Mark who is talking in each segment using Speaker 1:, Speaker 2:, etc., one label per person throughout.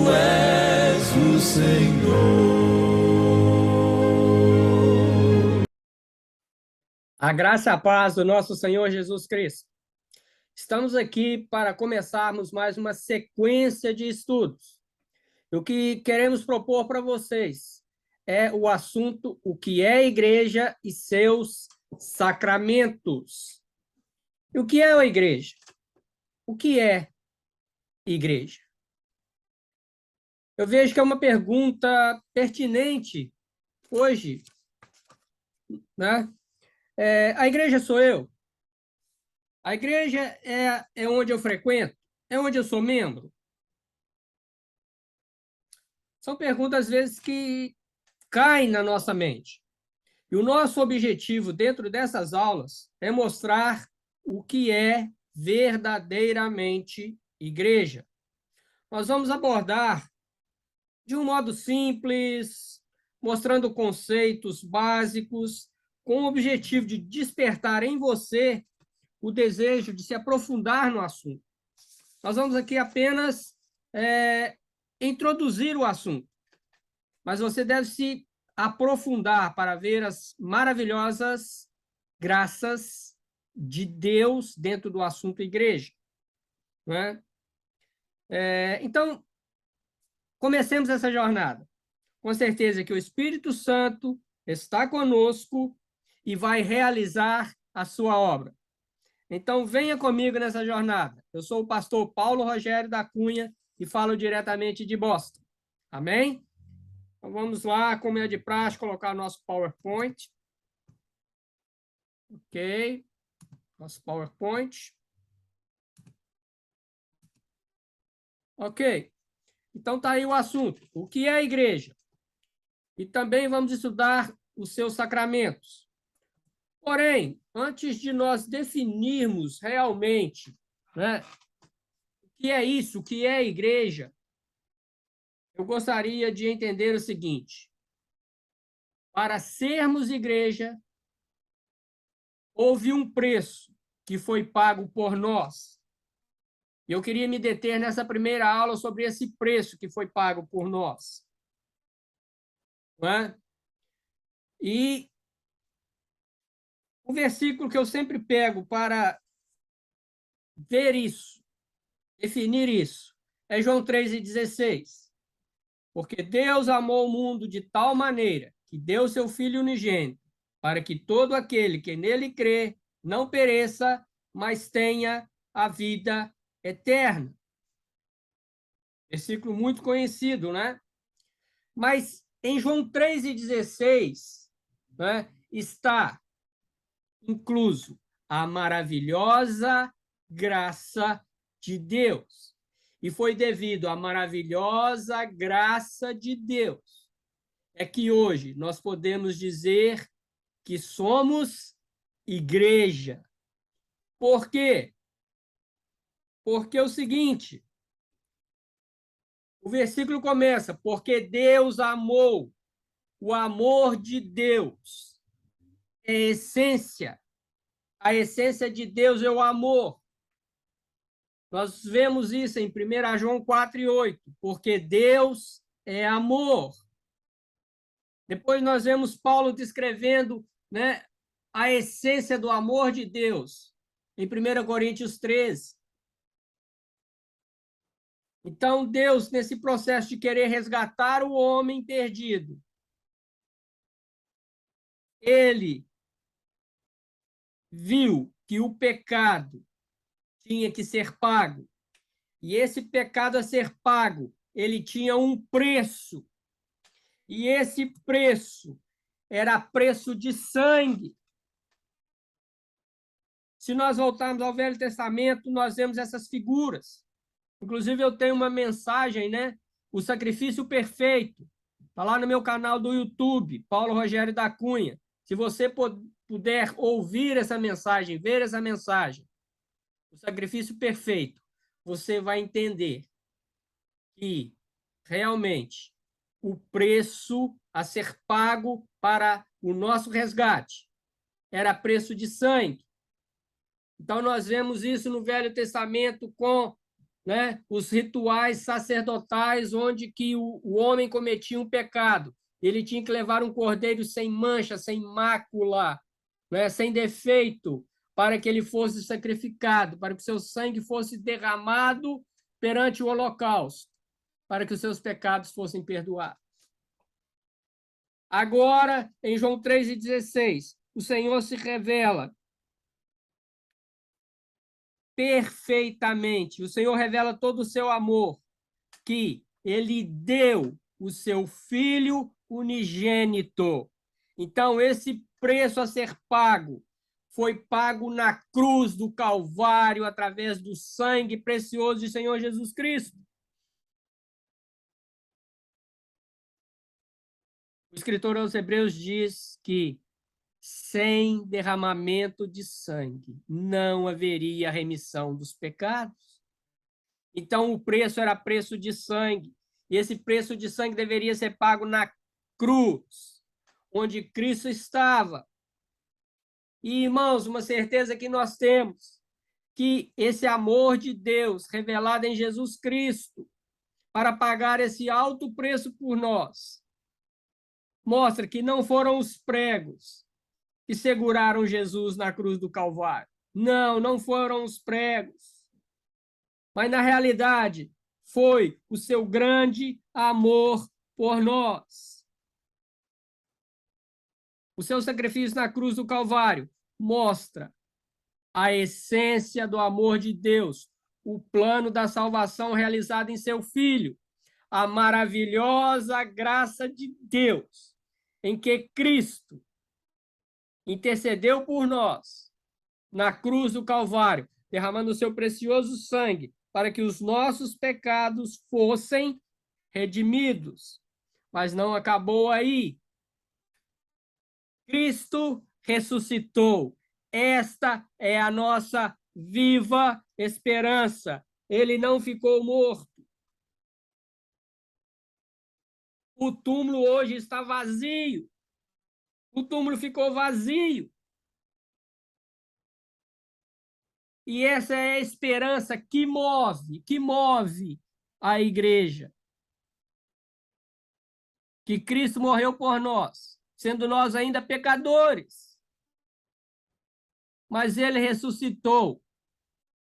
Speaker 1: és o Senhor.
Speaker 2: A graça e a paz do nosso Senhor Jesus Cristo. Estamos aqui para começarmos mais uma sequência de estudos. O que queremos propor para vocês é o assunto o que é igreja e seus sacramentos. E o que é a igreja? O que é igreja? Eu vejo que é uma pergunta pertinente hoje, né? A igreja sou eu? A igreja é onde eu frequento? É onde eu sou membro? São perguntas, às vezes, que caem na nossa mente. E o nosso objetivo dentro dessas aulas é mostrar o que é verdadeiramente igreja. Nós vamos abordar de um modo simples, mostrando conceitos básicos, com o objetivo de despertar em você o desejo de se aprofundar no assunto. Nós vamos aqui apenas introduzir o assunto, mas você deve se aprofundar para ver as maravilhosas graças de Deus dentro do assunto igreja. Não é? Então, comecemos essa jornada. Com certeza que o Espírito Santo está conosco e vai realizar a sua obra. Então, venha comigo nessa jornada. Eu sou o pastor Paulo Rogério da Cunha e falo diretamente de Boston. Amém? Então, vamos lá, como é de praxe, colocar nosso PowerPoint. Ok. Nosso PowerPoint. Ok. Então, está aí o assunto. O que é a igreja? E também vamos estudar os seus sacramentos. Porém, antes de nós definirmos realmente, né, o que é isso, o que é a igreja, eu gostaria de entender o seguinte: para sermos igreja, houve um preço que foi pago por nós. Eu queria me deter nessa primeira aula sobre esse preço que foi pago por nós. Não é? E o versículo que eu sempre pego para ver isso, definir isso, é João 3,16. Porque Deus amou o mundo de tal maneira que deu seu Filho unigênito, para que todo aquele que nele crê não pereça, mas tenha a vida eterna. Versículo muito conhecido, né? Mas em João 3,16, né, está incluso a maravilhosa graça de Deus. E foi devido à maravilhosa graça de Deus é que hoje nós podemos dizer que somos igreja. Por quê? Porque é o seguinte, o versículo começa, porque Deus amou. O amor de Deus é essência. A essência de Deus é o amor. Nós vemos isso em 1 João 4,8, porque Deus é amor. Depois nós vemos Paulo descrevendo, né, a essência do amor de Deus, em 1 Coríntios 13. Então, Deus, nesse processo de querer resgatar o homem perdido, ele viu que o pecado tinha que ser pago. E esse pecado a ser pago, ele tinha um preço. E esse preço era preço de sangue. Se nós voltarmos ao Velho Testamento, nós vemos essas figuras. Inclusive, eu tenho uma mensagem, né? O sacrifício perfeito. Está lá no meu canal do YouTube, Paulo Rogério da Cunha. Se você puder ouvir essa mensagem, ver essa mensagem, o sacrifício perfeito, você vai entender que, realmente, o preço a ser pago para o nosso resgate era preço de sangue. Então, nós vemos isso no Velho Testamento com né, os rituais sacerdotais onde que o homem cometia um pecado. Ele tinha que levar um cordeiro sem mancha, sem mácula, né, sem defeito, para que ele fosse sacrificado, para que seu sangue fosse derramado perante o holocausto, para que os seus pecados fossem perdoados. Agora, em João 3,16, o Senhor se revela perfeitamente. O Senhor revela todo o seu amor, que ele deu o seu Filho unigênito. Então, esse preço a ser pago foi pago na cruz do Calvário, através do sangue precioso de Senhor Jesus Cristo. O escritor aos Hebreus diz que sem derramamento de sangue não haveria remissão dos pecados. Então, o preço era preço de sangue. E esse preço de sangue deveria ser pago na cruz, onde Cristo estava. E, irmãos, uma certeza que nós temos, que esse amor de Deus revelado em Jesus Cristo para pagar esse alto preço por nós, mostra que não foram os pregos que seguraram Jesus na cruz do Calvário. Não, não foram os pregos. Mas, na realidade, foi o seu grande amor por nós. O seu sacrifício na cruz do Calvário mostra a essência do amor de Deus, o plano da salvação realizado em seu Filho, a maravilhosa graça de Deus, em que Cristo intercedeu por nós na cruz do Calvário, derramando o seu precioso sangue para que os nossos pecados fossem redimidos. Mas não acabou aí. Cristo ressuscitou. Esta é a nossa viva esperança. Ele não ficou morto. O túmulo hoje está vazio. O túmulo ficou vazio. E essa é a esperança que move a igreja. Que Cristo morreu por nós, sendo nós ainda pecadores. Mas ele ressuscitou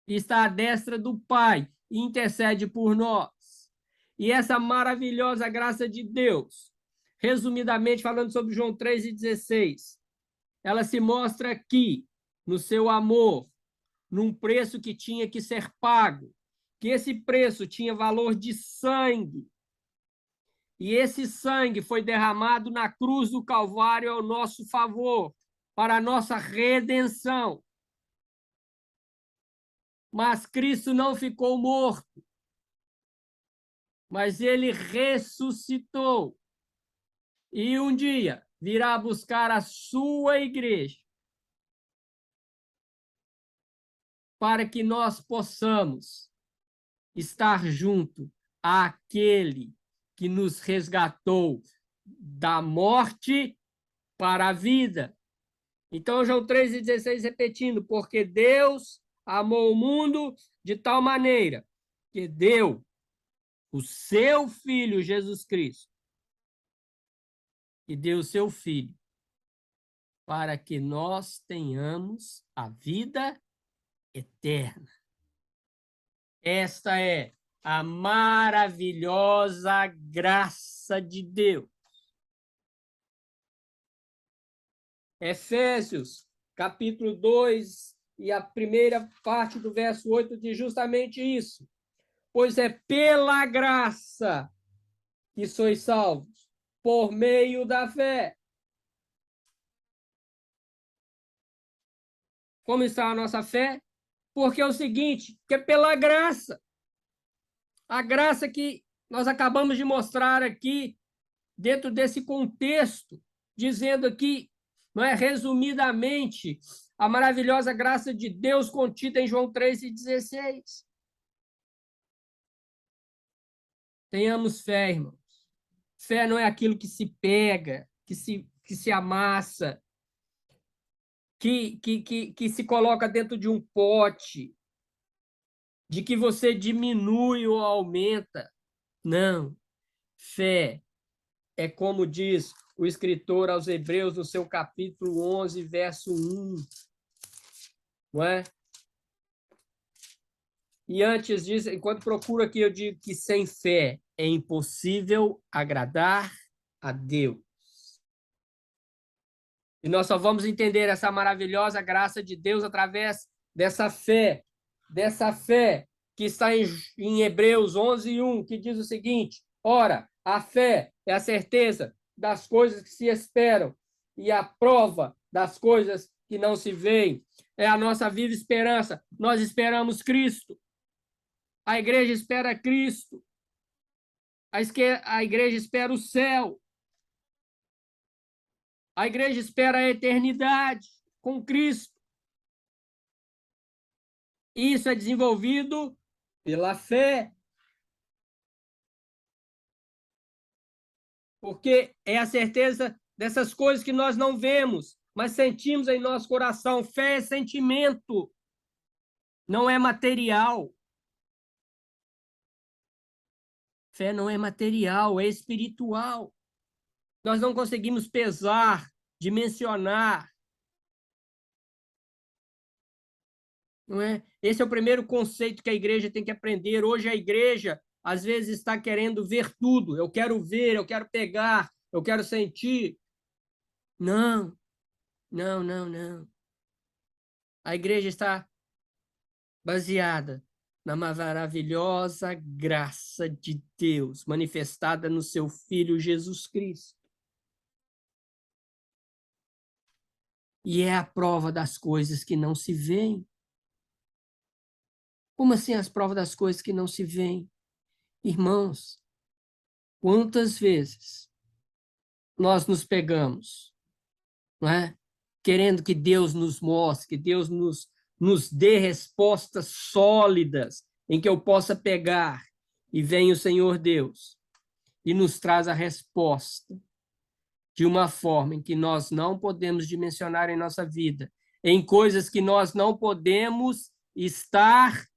Speaker 2: e está à destra do Pai e intercede por nós. E essa maravilhosa graça de Deus, resumidamente falando sobre João 3,16, ela se mostra aqui no seu amor, num preço que tinha que ser pago, que esse preço tinha valor de sangue. E esse sangue foi derramado na cruz do Calvário ao nosso favor, para a nossa redenção. Mas Cristo não ficou morto, mas ele ressuscitou. E um dia virá buscar a sua igreja, para que nós possamos estar junto àquele que nos resgatou da morte para a vida. Então, João 3,16, repetindo, porque Deus amou o mundo de tal maneira que deu o seu Filho, Jesus Cristo, e deu o seu Filho para que nós tenhamos a vida eterna. Esta é a maravilhosa graça de Deus. Efésios, capítulo 2, e a primeira parte do verso 8 diz justamente isso. Pois é pela graça que sois salvos, por meio da fé. Como está a nossa fé? Porque é o seguinte, que é pela graça. A graça que nós acabamos de mostrar aqui, dentro desse contexto, dizendo aqui, não é, resumidamente, a maravilhosa graça de Deus contida em João 3,16. Tenhamos fé, irmãos. Fé não é aquilo que se pega, que se amassa, que se coloca dentro de um pote. de que você diminui ou aumenta. Não. Fé é como diz o escritor aos Hebreus, no seu capítulo 11, verso 1. Não é? E antes disso, enquanto procuro aqui, eu digo que sem fé é impossível agradar a Deus. E nós só vamos entender essa maravilhosa graça de Deus através dessa fé que está em Hebreus 11, 1, que diz o seguinte: ora, a fé é a certeza das coisas que se esperam e a prova das coisas que não se veem. É a nossa viva esperança. Nós esperamos Cristo. A igreja espera Cristo. A igreja espera o céu. A igreja espera a eternidade com Cristo. Isso é desenvolvido pela fé. Porque é a certeza dessas coisas que nós não vemos, mas sentimos em nosso coração. Fé é sentimento, não é material. Fé não é material, é espiritual. Nós não conseguimos pesar, dimensionar. Não é? Esse é o primeiro conceito que a igreja tem que aprender. Hoje a igreja, às vezes, está querendo ver tudo. Eu quero ver, eu quero pegar, eu quero sentir. Não, não, não, não. A igreja está baseada na maravilhosa graça de Deus manifestada no seu Filho Jesus Cristo. E é a prova das coisas que não se veem. Como assim as provas das coisas que não se veem? Irmãos, quantas vezes nós nos pegamos, não é? Querendo que Deus nos mostre, que Deus nos dê respostas sólidas em que eu possa pegar. E vem o Senhor Deus e nos traz a resposta de uma forma em que nós não podemos dimensionar em nossa vida, em coisas que nós não podemos estar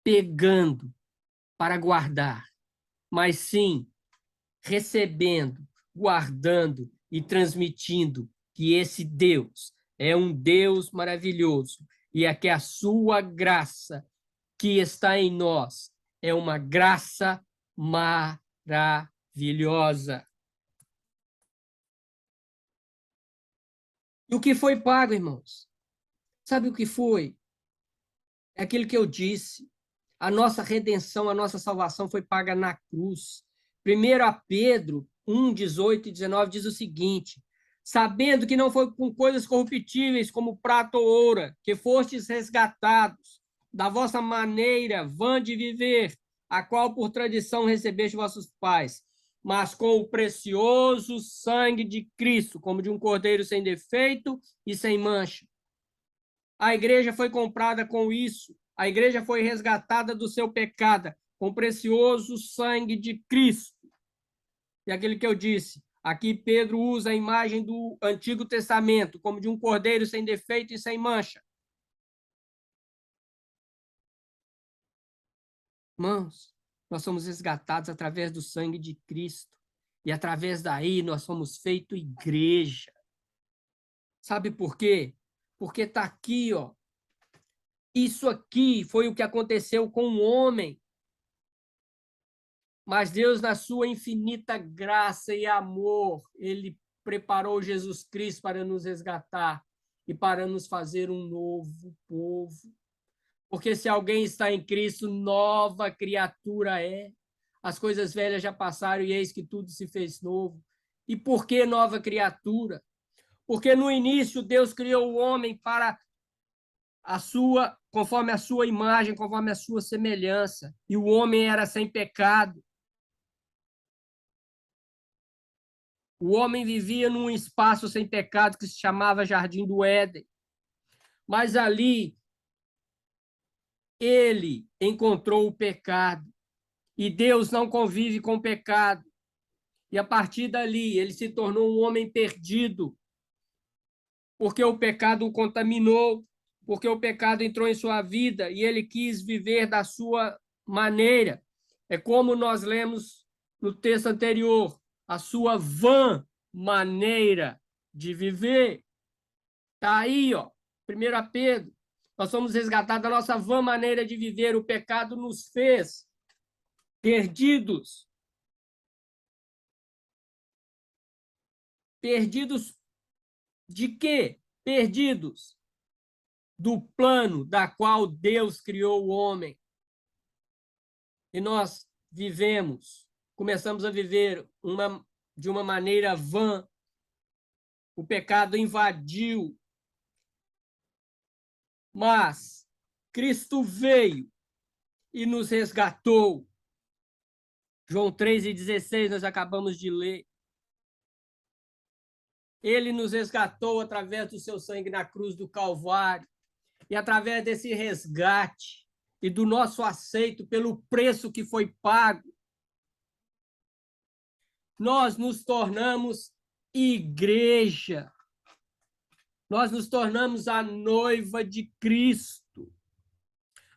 Speaker 2: pegando para guardar, mas sim recebendo, guardando e transmitindo que esse Deus é um Deus maravilhoso e é que a sua graça que está em nós é uma graça maravilhosa. E o que foi pago, irmãos? Sabe o que foi? É aquilo que eu disse. A nossa redenção, a nossa salvação foi paga na cruz. 1 Pedro 1, 18 e 19 diz o seguinte: sabendo que não foi com coisas corruptíveis como prata ou ouro, que fostes resgatados da vossa maneira vã de viver, a qual por tradição recebeste vossos pais, mas com o precioso sangue de Cristo, como de um cordeiro sem defeito e sem mancha. A igreja foi comprada com isso. A igreja foi resgatada do seu pecado com o precioso sangue de Cristo. E aquele que eu disse, aqui Pedro usa a imagem do Antigo Testamento como de um cordeiro sem defeito e sem mancha. Irmãos, nós somos resgatados através do sangue de Cristo. E através daí nós somos feitos igreja. Sabe por quê? Porque está aqui, ó. Isso aqui foi o que aconteceu com o homem. Mas Deus, na sua infinita graça e amor, ele preparou Jesus Cristo para nos resgatar e para nos fazer um novo povo. Porque se alguém está em Cristo, nova criatura é. As coisas velhas já passaram e eis que tudo se fez novo. E por que nova criatura? Porque no início Deus criou o homem para conforme a sua imagem, conforme a sua semelhança. E o homem era sem pecado. O homem vivia num espaço sem pecado que se chamava Jardim do Éden. Mas ali ele encontrou o pecado. E Deus não convive com o pecado. E a partir dali ele se tornou um homem perdido. Porque o pecado o contaminou. porque o pecado entrou em sua vida e ele quis viver da sua maneira. É como nós lemos no texto anterior, a sua vã maneira de viver. Está aí, ó, 1 Pedro. Nós somos resgatados da nossa vã maneira de viver. O pecado nos fez perdidos. Perdidos de quê? Perdidos do plano da qual Deus criou o homem. E nós começamos a viver de uma maneira vã. O pecado invadiu. Mas Cristo veio e nos resgatou. João 3,16, nós acabamos de ler. Ele nos resgatou através do seu sangue na cruz do Calvário. E através desse resgate e do nosso aceito pelo preço que foi pago, nós nos tornamos igreja. Nós nos tornamos a noiva de Cristo.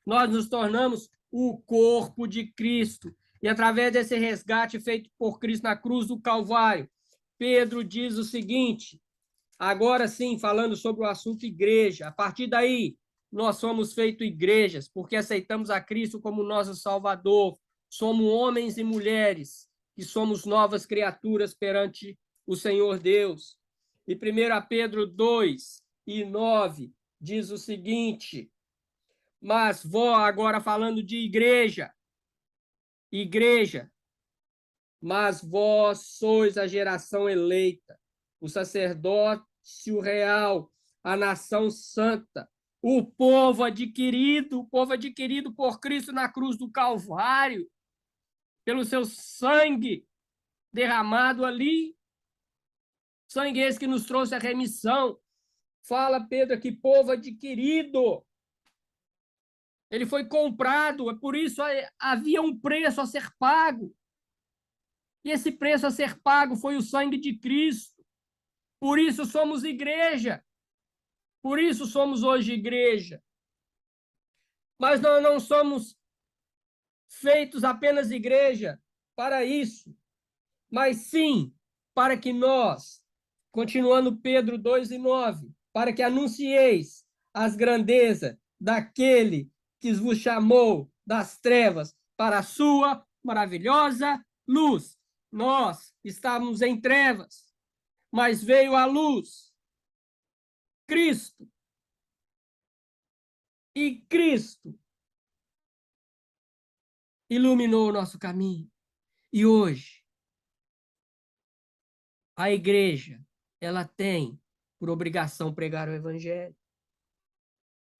Speaker 2: Nós nos tornamos o corpo de Cristo. E através desse resgate feito por Cristo na cruz do Calvário, Pedro diz o seguinte, agora sim, falando sobre o assunto igreja, a partir daí, nós somos feitos igrejas, porque aceitamos a Cristo como nosso Salvador. Somos homens e mulheres que somos novas criaturas perante o Senhor Deus. E 1 Pedro 2:9 diz o seguinte, mas agora falando de igreja, mas vós sois a geração eleita, o sacerdócio real, a nação santa, o povo adquirido por Cristo na cruz do Calvário, pelo seu sangue derramado ali, sangue esse que nos trouxe a remissão. Fala Pedro aqui, povo adquirido. Ele foi comprado, é por isso havia um preço a ser pago. E esse preço a ser pago foi o sangue de Cristo. Por isso somos igreja. Por isso somos hoje igreja. Mas nós não somos feitos apenas igreja para isso, mas sim para que nós, continuando Pedro 2:9, para que anuncieis as grandezas daquele que vos chamou das trevas para a sua maravilhosa luz. Nós estávamos em trevas, mas veio a luz, Cristo. E Cristo iluminou o nosso caminho. E hoje, a igreja, ela tem por obrigação pregar o evangelho,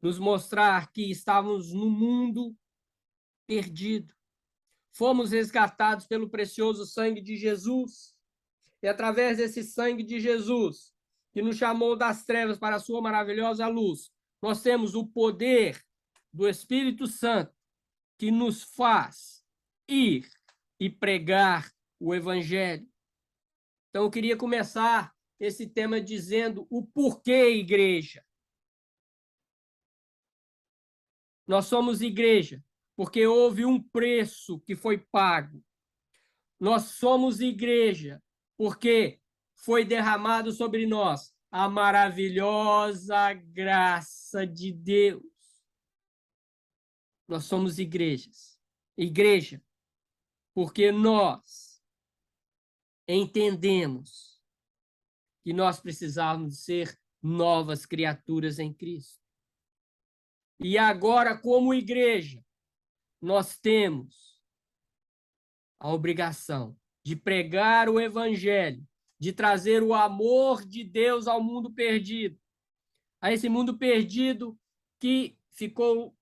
Speaker 2: nos mostrar que estávamos no mundo perdido. Fomos resgatados pelo precioso sangue de Jesus. E através desse sangue de Jesus, que nos chamou das trevas para a sua maravilhosa luz, nós temos o poder do Espírito Santo que nos faz ir e pregar o evangelho. Então, eu queria começar esse tema dizendo o porquê igreja. Nós somos igreja porque houve um preço que foi pago. Nós somos igreja porque foi derramado sobre nós a maravilhosa graça de Deus. Nós somos igreja porque nós entendemos que nós precisávamos ser novas criaturas em Cristo. E agora, como igreja, nós temos a obrigação de pregar o evangelho, de trazer o amor de Deus ao mundo perdido, a esse mundo perdido que ficou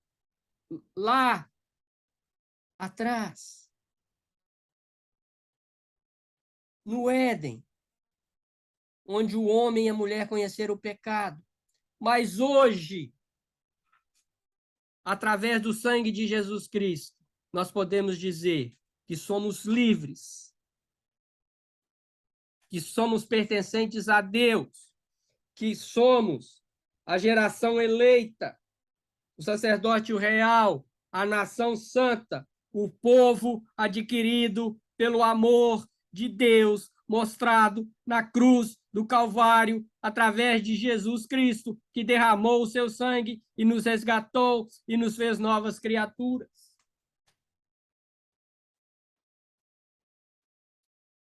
Speaker 2: lá atrás, no Éden, onde o homem e a mulher conheceram o pecado. Mas hoje, através do sangue de Jesus Cristo, nós podemos dizer que somos livres, que somos pertencentes a Deus, que somos a geração eleita, o sacerdócio real, a nação santa, o povo adquirido pelo amor de Deus, mostrado na cruz do Calvário, através de Jesus Cristo, que derramou o seu sangue e nos resgatou e nos fez novas criaturas.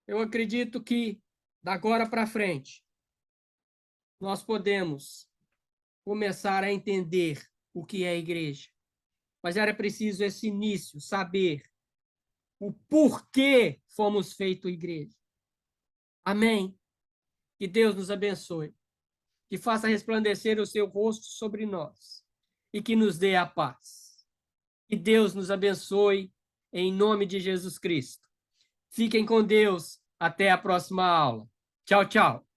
Speaker 2: Eu acredito que, da agora para frente, nós podemos começar a entender o que é a igreja. Mas era preciso esse início, saber o porquê fomos feitos igreja. Amém? Que Deus nos abençoe, que faça resplandecer o seu rosto sobre nós e que nos dê a paz. Que Deus nos abençoe em nome de Jesus Cristo. Fiquem com Deus. Até a próxima aula. Tchau, tchau.